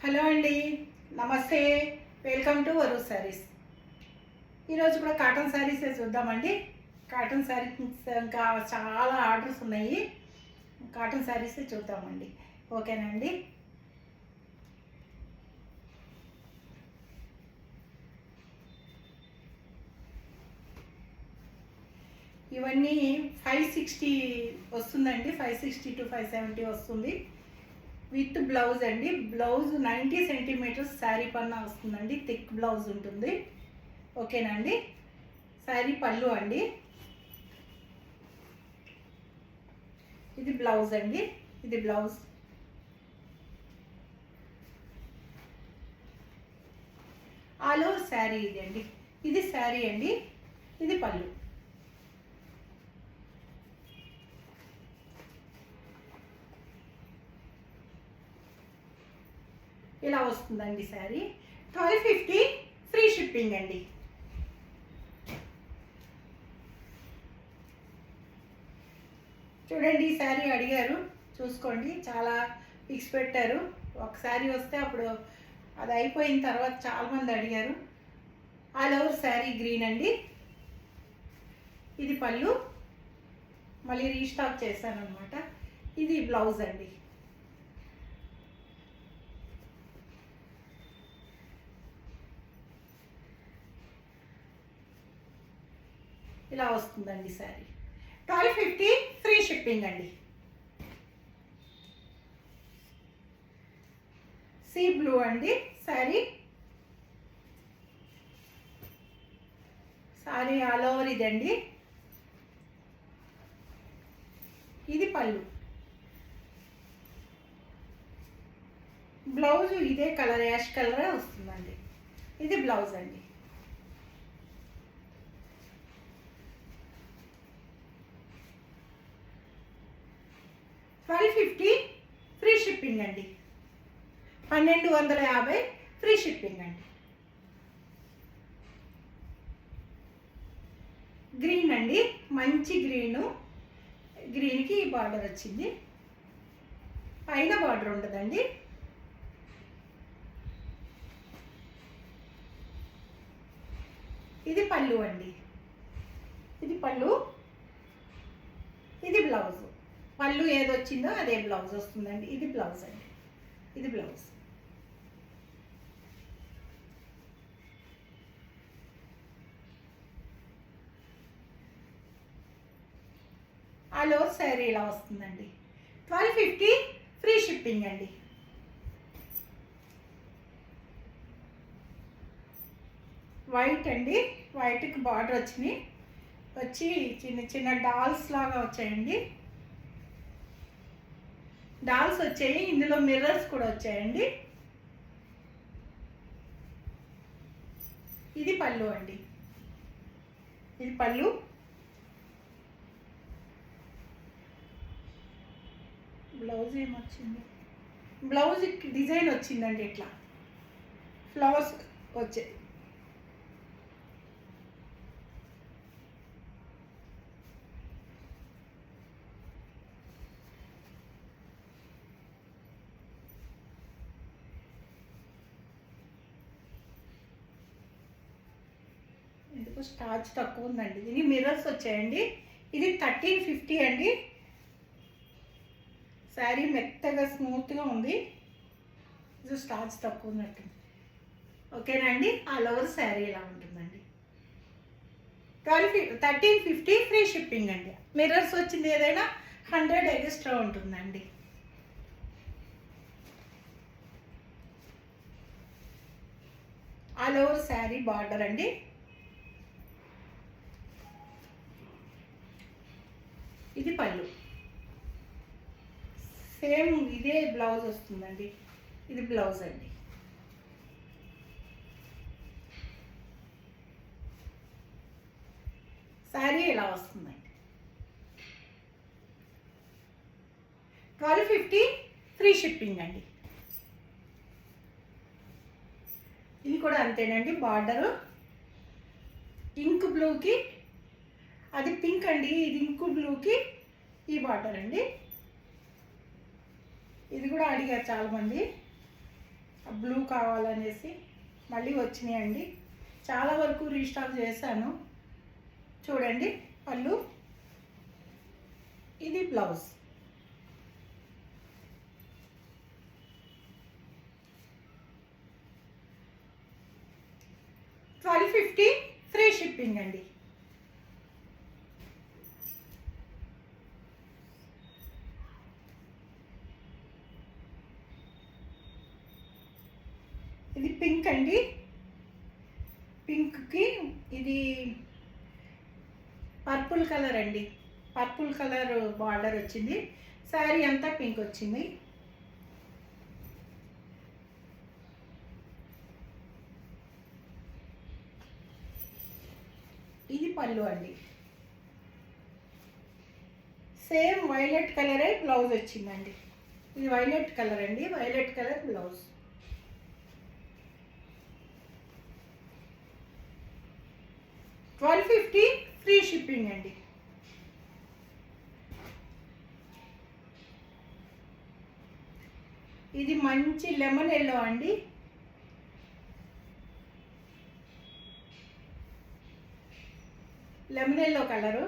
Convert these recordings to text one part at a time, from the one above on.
Hello అండి, నమస్తే. Welcome to వరు శారీస్. ఈరోజు కూడా కాటన్ శారీసే చూద్దామండి. కాటన్ శారీస్ ఇంకా చాలా ఆర్డర్స్ ఉన్నాయి. కాటన్ శారీసే చూద్దామండి. ఓకేనండి. ఇవన్నీ 560 వస్తుందండి. 560 to 570 వస్తుంది. విత్ బ్లౌజ్ అండి. బ్లౌజ్ 90 సెంటీమీటర్స్ శారీ పన్నా వస్తుందండి. థిక్ బ్లౌజ్ ఉంటుంది. ఓకేనండి. శారీ పళ్ళు అండి. ఇది బ్లౌజ్ అండి. ఇది బ్లౌజ్. ఆల్ ఓవర్ శారీ ఇది అండి. ఇది శారీ అండి. ఇది పళ్ళు. ఇలా వస్తుందండి శారీ. 1250 ఫ్రీ షిప్పింగ్ అండి. చూడండి, ఈ శారీ అడిగారు, చూసుకోండి. చాలా పిక్స్ పెట్టారు. ఒక శారీ వస్తే అప్పుడు అది అయిపోయిన తర్వాత చాలామంది అడిగారు. ఆల్ ఓవర్ శారీ గ్రీన్ అండి. ఇది పళ్ళు. మళ్ళీ రీస్టాక్ చేశాను అనమాట. ఇది బ్లౌజ్ అండి. ఇలా వస్తుందండి శారీ. 1250 ఫ్రీ షిప్పింగ్ అండి. సీ బ్లూ అండి శారీ. శారీ ఆల్ ఓవర్ ఇదండి. ఇది పళ్ళు. బ్లౌజ్ ఇదే కలర్, యాష్ కలరే వస్తుందండి. ఇది బ్లౌజ్ అండి. $1250 ఫ్రీ షిప్పింగ్ అండి. 1250 ఫ్రీ షిప్పింగ్ అండి. గ్రీన్ అండి, మంచి గ్రీను. గ్రీన్కి బార్డర్ వచ్చింది. పైన బార్డర్ ఉండదండి. ఇది పళ్ళు అండి. ఇది పళ్ళు. ఇది బ్లౌజ్. పళ్ళు ఏదొచ్చిందో అదే బ్లౌజ్ వస్తుందండి. ఇది బ్లౌజ్ అండి. ఇది బ్లౌజ్. ఆల్ ఓవర్ శారీ ఇలా వస్తుందండి. 1250 ఫ్రీ షిప్పింగ్ అండి. వైట్ అండి. వైట్కి బార్డర్ వచ్చి చిన్న చిన్న డాల్స్ లాగా వచ్చాయండి. డాల్స్ వచ్చాయి. ఇందులో మిర్రర్స్ కూడా వచ్చాయండి. ఇది పళ్ళు అండి. ఇది పళ్ళు. బ్లౌజ్ ఏమొచ్చింది? బ్లౌజ్ డిజైన్ వచ్చిందండి. ఇట్లా ఫ్లవర్స్ వచ్చాయి. ఎందుకు స్టార్చ్ తక్కువ ఉందండి. ఇది మిర్రర్స్ వచ్చాయండి. ఇది 1350 అండి. శారీ మెత్తగా స్మూత్గా ఉంది. ఇది స్టార్చ్ తక్కువ ఉన్నట్టు. ఓకేనండి. ఆల్ ఓవర్ శారీ ఇలా ఉంటుందండి. 1350 ఫ్రీ షిప్పింగ్ అండి. మిర్రర్స్ వచ్చింది ఏదైనా 100 ఎక్స్ట్రా ఉంటుందండి. ఆల్ ఓవర్ శారీ బార్డర్ అండి. ఇది పళ్ళు. సేమ్ ఇదే బ్లౌజ్ వస్తుందండి. ఇది బ్లౌజ్ అండి. శారీ ఇలా వస్తుందండి. 1250 ఫ్రీ షిప్పింగ్ అండి. ఇది కూడా అంతేనండి. బార్డరు ఇంక్ బ్లూకి, అది పింక్ అండి. ఇది ఇంక్ బ్లూకి ఈ బార్డర్ అండి. ఇది కూడా అడిగారు చాలామంది. బ్లూ కావాలనేసి మళ్ళీ వచ్చినాయండి. చాలా వరకు రీస్టాక్ చేశాను. చూడండి పళ్ళు, ఇది బ్లౌజ్. $12.50 ఫ్రీ షిప్పింగ్ అండి. ఇది పింక్ అండి. పింక్కి ఇది పర్పుల్ కలర్ అండి. పర్పుల్ కలర్ బార్డర్ వచ్చింది. శారీ అంతా పింక్ వచ్చింది. ఇది పళ్ళు అండి. సేమ్ వైలెట్ కలరే బ్లౌజ్ వచ్చిందండి. ఇది వైలెట్ కలర్ అండి, violet colour blouse. $12.50 free shipping అండి. ఇది మంచి లెమన్ ఎల్లో అండి. Lemon yellow colour.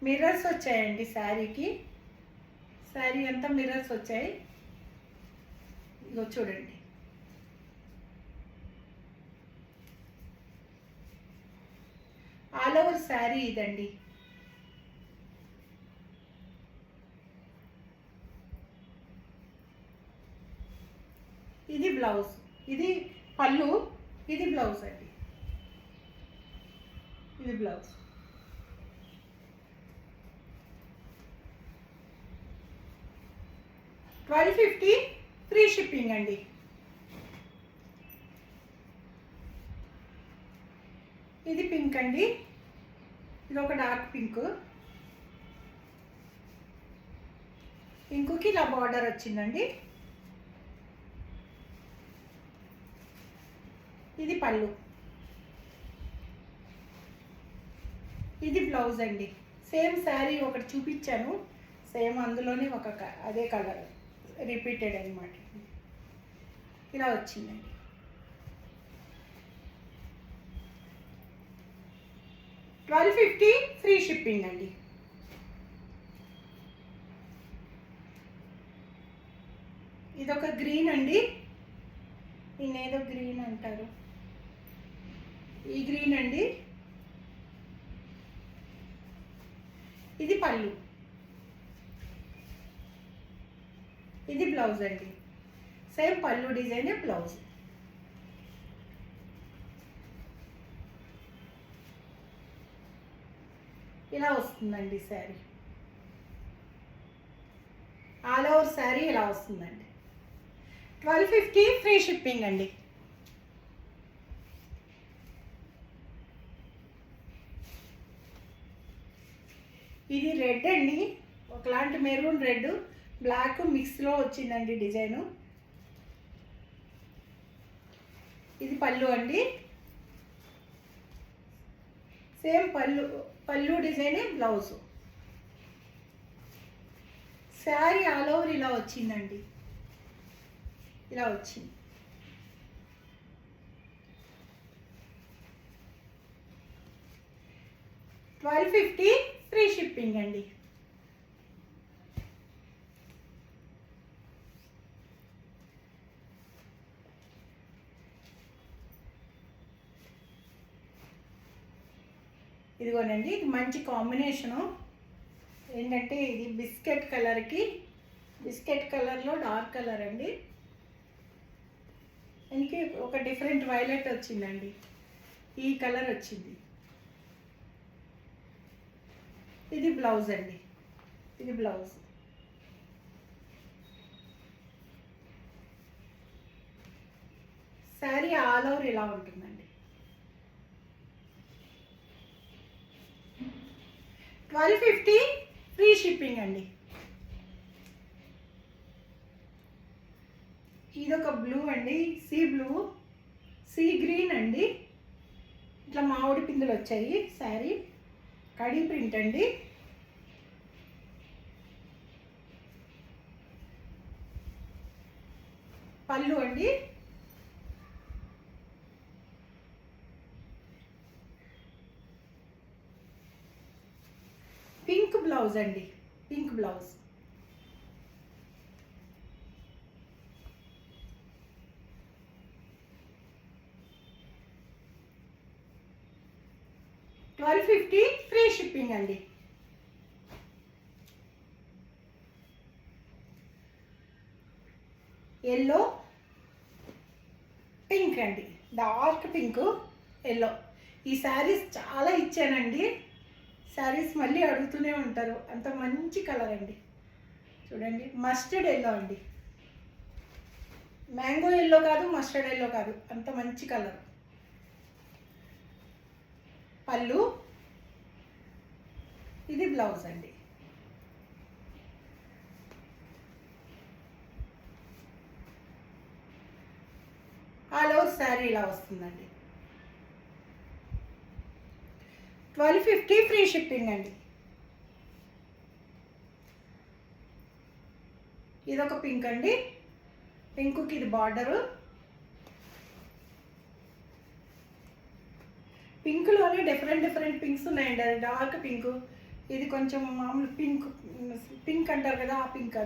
మిర్రర్స్ వచ్చాయండి శారీకి. శారీ అంతా మిర్రర్స్ వచ్చాయి. ఇగో చూడండి. ఆల్ ఓవర్ శారీ ఇదండి. ఇది బ్లౌజ్, ఇది పళ్ళు, ఇది బ్లౌజ్ అండి. ఇది బ్లౌజ్. $12.50 ఫ్రీ షిప్పింగ్ అండి. ఇది పింక్ అండి. ఇది ఒక డార్క్ పింక్. పింక్కి ఇలా బార్డర్ వచ్చిందండి. ఇది పళ్ళు, ఇది బ్లౌజ్ అండి. సేమ్ శారీ ఒకటి చూపించాను, సేమ్ అందులోనే అదే కలర్ రిపీటెడ్ అనమాట. ఇలా వచ్చిందండి. $12.50 ఫ్రీ షిప్పింగ్ అండి. ఇదొక గ్రీన్ అండి. దీన్నేదో గ్రీన్ అంటారు. ఈ గ్రీన్ అండి. ఇది పళ్ళు, ఇది బ్లౌజ్ అండి. సేమ్ పళ్ళు డిజైన్, బ్లౌజ్. ఇలా వస్తుందండి శారీ. ఆల్ ఓవర్ శారీ ఇలా వస్తుందండి. $12.50 ఫ్రీ షిప్పింగ్ అండి. ఇది రెడ్ అండి. ఒకలాంటి మెరూన్ రెడ్ బ్లాక్ మిక్స్లో వచ్చిందండి డిజైను. ఇది పళ్ళు అండి. సేమ్ పళ్ళు డిజైనే బ్లౌజు. శారీ ఆల్ ఓవర్ ఇలా వచ్చిందండి. ఇలా వచ్చింది. $12.50 ఫ్రీ షిప్పింగ్ అండి. ఇదిగోనండి, ఇది మంచి కాంబినేషను. ఏంటంటే ఇది బిస్కెట్ కలర్కి, బిస్కెట్ కలర్లో డార్క్ కలర్ అండి. దీనికి ఒక డిఫరెంట్ వైలెట్ వచ్చిందండి. ఈ కలర్ వచ్చింది. ఇది బ్లౌజ్ అండి. ఇది బ్లౌజ్. శారీ ఆల్ ఓవర్ ఇలా ఉంటుందండి. $12.50 ఫ్రీ షిప్పింగ్ అండి. ఇదొక బ్లూ అండి, సీ బ్లూ, సీ గ్రీన్ అండి. ఇట్లా మామిడి పిందులు వచ్చాయి. శారీ కడీ ప్రింట్ అండి. పళ్ళు అండి. పింక్ బ్లౌజ్ అండి, పింక్ బ్లౌజ్. $1250 ఫ్రీ షిప్పింగ్ అండి. ఎల్లో పింక్ అండి, డార్క్ పింక్ ఎల్లో. ఈ శారీస్ చాలా ఇచ్చానండి. శారీస్ మళ్ళీ అడుగుతూనే ఉంటారు, అంత మంచి కలర్ అండి. చూడండి, మస్టర్డ్ ఎల్లో అండి, మ్యాంగో ఎల్లో కాదు, మస్టర్డ్ ఎల్లో కాదు, అంత మంచి కలర్. పళ్ళు, ఇది బ్లౌజ్ అండి. ఆల్ ఓవర్ శారీ ఇలా వస్తుందండి. 1250 ఫ్రీ షిప్పింగ్ అండి. ఇదొక పింక్ అండి, పింక్కి ఇది బార్డరు. పింక్లోనే డిఫరెంట్ డిఫరెంట్ పింక్స్ ఉన్నాయండి. అది డార్క్ పింక్, ఇది కొంచెం మామూలు పింక్, పింక్ అంటారు కదా ఆ పింక్,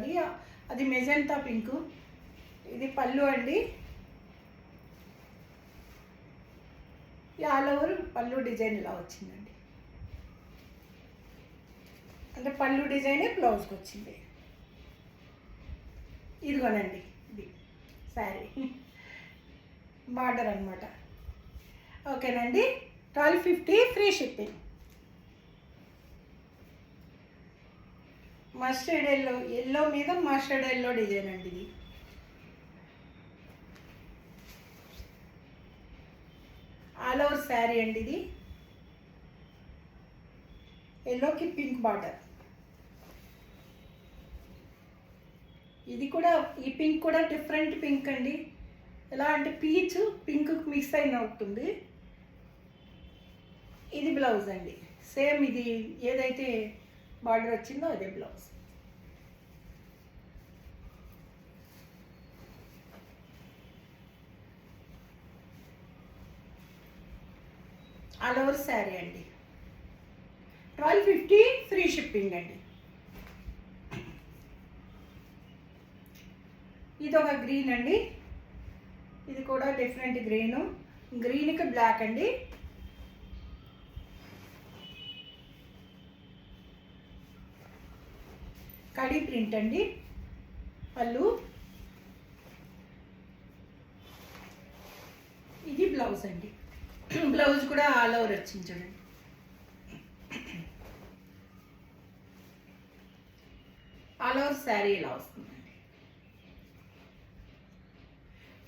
అది మెజెంటా పింక్. ఇది పళ్ళు అండి. ఆల్ ఓవర్ పళ్ళు డిజైన్ ఇలా వచ్చిందండి, అంటే పళ్ళు డిజైనే బ్లౌజ్కి వచ్చింది. ఇదిగోనండి, ఇది శారీ బార్డర్ అనమాట. ఓకేనండి, 1250 free shipping. Mustard yellow, yellow మీద మస్టర్డ్ ఎల్లో డిజైన్ అండి ఇది. ఆల్ ఓవర్ శారీ అండి ఇది. ఎల్లోకి పింక్ బార్డర్. ఇది కూడా, ఈ పింక్ కూడా డిఫరెంట్ పింక్ అండి. ఎలా అంటే పీచ్ పింక్ మిక్స్ అయిన ఉంటుంది. ఇది బ్లౌజ్ అండి, సేమ్ ఇది ఏదైతే బార్డర్ వచ్చిందో అదే బ్లౌజ్. ఆల్ ఓవర్ శారీ అండి. 1250 ఫ్రీ షిప్పింగ్ అండి. ఇది ఒక గ్రీన్ అండి, ఇది కూడా డిఫరెంట్ గ్రీను, గ్రీన్కి బ్లాక్ అండి. కడీ ప్రింట్ అండి. పళ్ళు, ఇది బ్లౌజ్ అండి. బ్లౌజ్ కూడా ఆల్ ఓవర్ వచ్చింది చూడండి. ఆల్ ఓవర్ శారీ ఇలా వస్తుందండి.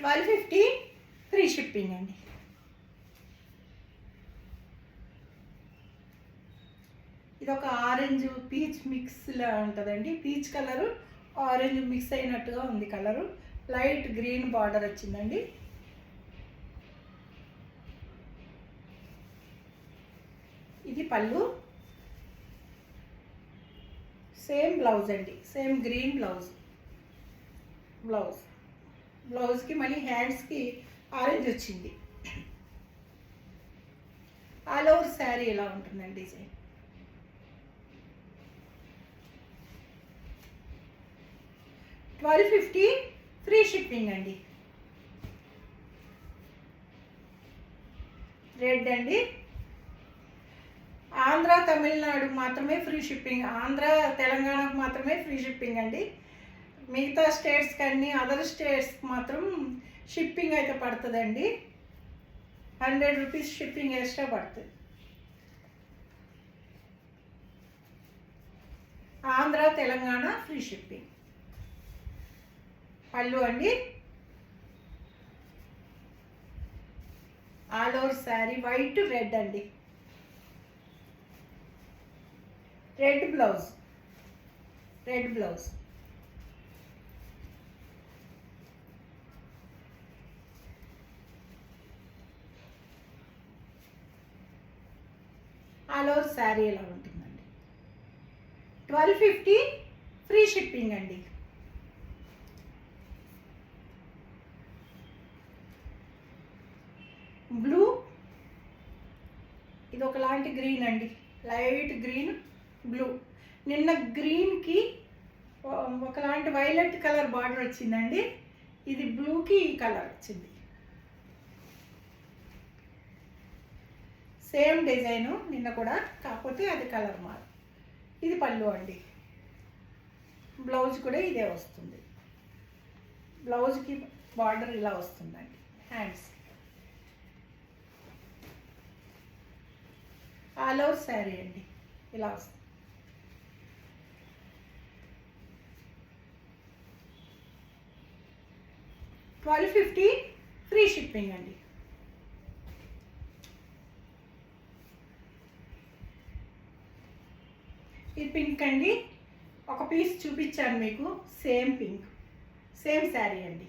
1250 ఫ్రీ షిప్పింగ్ అండి. ఇది ఒక ఆరెంజ్ పీచ్ మిక్స్లా ఉంటుందండి. పీచ్ కలరు ఆరెంజ్ మిక్స్ అయినట్టుగా ఉంది కలరు. లైట్ గ్రీన్ బార్డర్ వచ్చిందండి. ఇది పళ్ళు, సేమ్ బ్లౌజ్ అండి, సేమ్ గ్రీన్ బ్లౌజ్. బ్లౌజ్కి మళ్ళీ హ్యాండ్స్కి ఆరెంజ్ వచ్చింది. ఆల్ ఓవర్ శారీ ఇలా ఉంటుందండి డిజైన్. $1250 ఫ్రీ షిప్పింగ్ అండి. రెడ్ అండి, ఆంధ్ర తమిళనాడు మాత్రమే ఫ్రీ షిప్పింగ్, ఆంధ్ర తెలంగాణకు మాత్రమే ఫ్రీ షిప్పింగ్ అండి. మిగతా స్టేట్స్కి అన్ని అదర్ స్టేట్స్కి మాత్రం షిప్పింగ్ అయితే పడుతుందండి. 100 రూపీస్ షిప్పింగ్ ఎక్స్ట్రా పడుతుంది. Andhra Telangana free shipping. పళ్ళు అండి, all over sari white red అండి. Red blouse. All over sari ఎలా ఉంటుందండి. 1250 ఫ్రీ షిప్పింగ్ అండి. ఇది ఒకలాంటి గ్రీన్ అండి, లైట్ గ్రీన్ బ్లూ. నిన్న గ్రీన్కి ఒకలాంటి వైలెట్ కలర్ బార్డర్ వచ్చిందండి, ఇది బ్లూకి ఈ కలర్ వచ్చింది. సేమ్ డిజైను నిన్న కూడా, కాకపోతే అది కలర్ మారు. ఇది పళ్ళు అండి. బ్లౌజ్ కూడా ఇదే వస్తుంది. బ్లౌజ్కి బార్డర్ ఇలా వస్తుందండి. హ్యాండ్స్ ఆల్ ఓవర్ శారీ అండి, ఇలా వస్తుంది. $1250 ఫ్రీ షిప్పింగ్ అండి. ఇది పింక్ అండి, ఒక పీస్ చూపించాను మీకు, సేమ్ పింక్, సేమ్ శారీ అండి.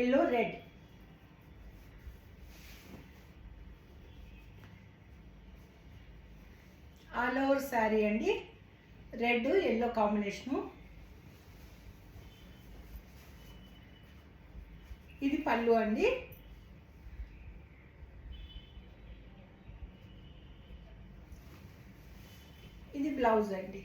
Yellow red, all over sari అండి, రెడ్ ఎల్లో కాంబినేషను. ఇది పళ్ళు అండి. ఇది బ్లౌజ్ అండి.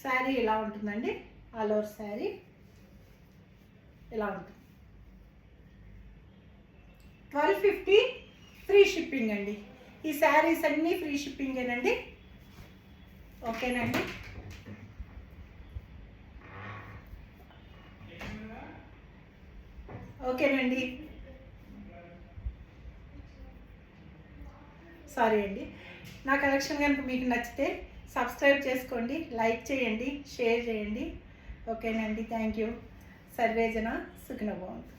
శారీ ఇలా ఉంటుందండి, ఆల్ ఓవర్ శారీ ఇలా ఉంటుంది. 1250 ఫ్రీ షిప్పింగ్ అండి. ఈ శారీస్ అన్నీ ఫ్రీ షిప్పింగేనండి. ఓకేనండి. ఓకేనండి, సారీ అండి. నా కలెక్షన్ కనుక మీకు నచ్చితే సబ్స్క్రైబ్ చేసుకోండి, లైక్ చేయండి, షేర్ చేయండి. ఓకేనండి, థ్యాంక్ యూ. సర్వేజన సుఖినో భవంతు.